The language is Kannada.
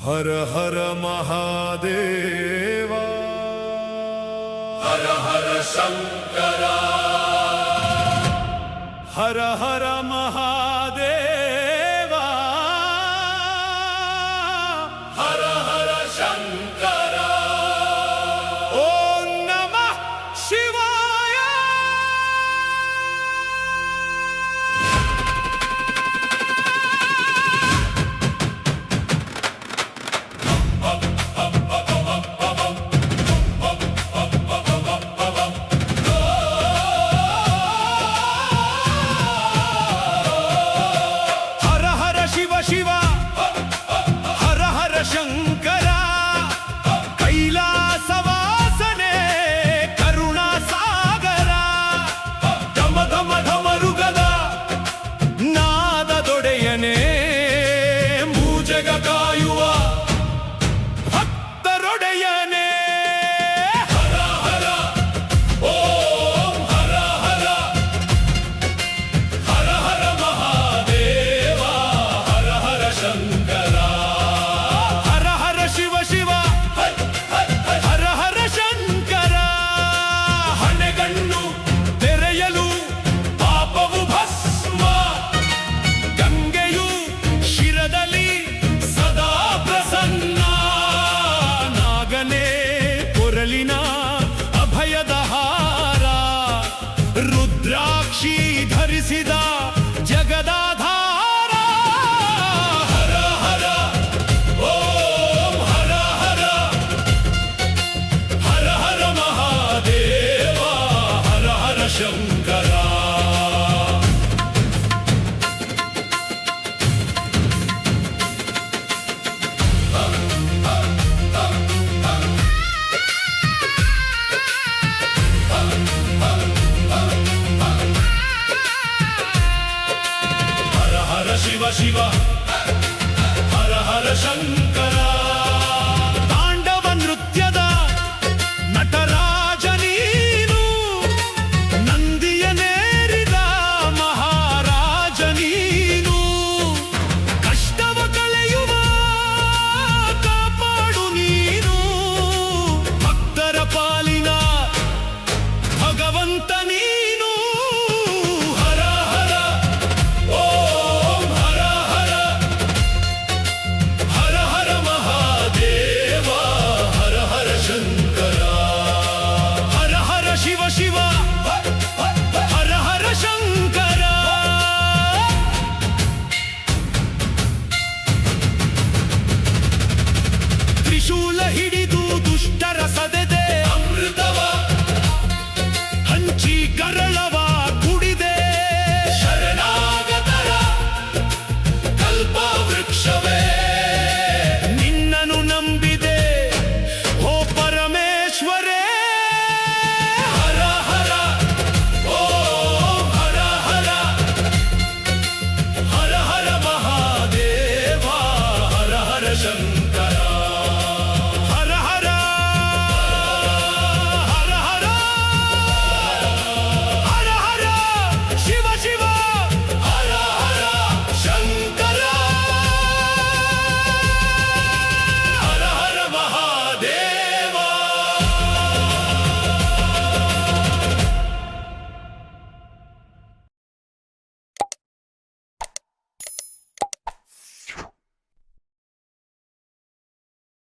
ಹರ ಹರ ಮಹಾದೇವ ಹರ ಹರ ಶಂಕರ ಹರ ಹರ ಮಹಾದೇವ ಹರ ಹರ ಶಂಕರ ಓಂ ನಮಃ ಶಿವಾಯ. ಶಿವ ಹರ ಹರ ಶಂಕರ ಕೈಲಾಸವಾಸನೆ ಕರುಣಾ ಸಾಗರ ಧಮ ಧಮ ಧಮರುಗದ ನಾದದೊಡೆಯನೇ ಮೂಜಗ ಕಾಯುವ ಭಕ್ತರೊಡೆಯನೇ ಹರ ಹರ ಓಂ ಹರ ಹರ ಹರ ಹರ ಮಹಾದೇವ ಶಂಕರ ಹರ ಹರ ಶಿವ ಶಿವ ಹರ ಹರ ಶಂಕರ ಹಣೆಗಣ್ಣು ತೆರೆಯಲು ಪಾಪವು ಭಸ್ಮ ಗಂಗೆಯು ಶಿರದಲ್ಲಿ ಸದಾ ಪ್ರಸನ್ನ ನಾಗನೇ ಕೊರಲಿನ ಅಭಯದ ಹಾರ ರುದ್ರಾಕ್ಷಿ ಧರಿಸಿದ ಜಗದಾಧಾರ ಶಂಕರ ಹರ ಹರ ಶಿವ ಶಿವ ಹರ ಹರ ಶಂಕರ